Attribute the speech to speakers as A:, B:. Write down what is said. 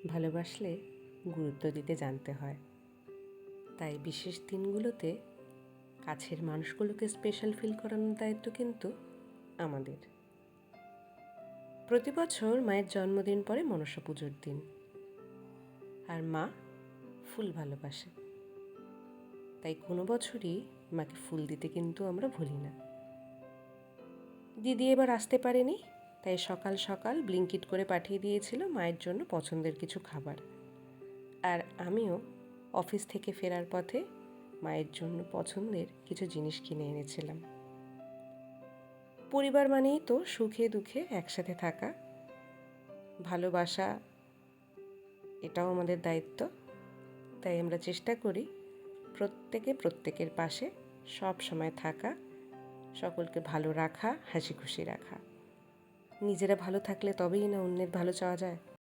A: ভালোবাসলে গুরুত্ব দিতে জানতে হয়। তাই বিশেষ দিনগুলোতে কাছের মানুষগুলোকে স্পেশাল ফিল করানোর দায়িত্ব কিন্তু আমাদের। প্রতি বছর মায়ের জন্মদিন পরে মনসা পুজোর দিন, আর মা ফুল ভালোবাসে, তাই কোনো বছরই মাকে ফুল দিতে কিন্তু আমরা ভুলি না। দিদি এবার আসতে পারেনি, তাই সকাল সকাল ব্লিঙ্কিট করে পাঠিয়ে দিয়েছিল মায়ের জন্য পছন্দের কিছু খাবার। আর আমিও অফিস থেকে ফেরার পথে মায়ের জন্য পছন্দের কিছু জিনিস কিনে এনেছিলাম। পরিবার মানেই তো সুখে দুঃখে একসাথে থাকা, ভালোবাসা, এটাও আমাদের দায়িত্ব। তাই আমরা চেষ্টা করি প্রত্যেকের পাশে সব সময় থাকা, সকলকে ভালো রাখা, হাসি খুশি রাখা। নিজেরা ভালো থাকলে তবেই না অন্যের ভালো চাওয়া যায়।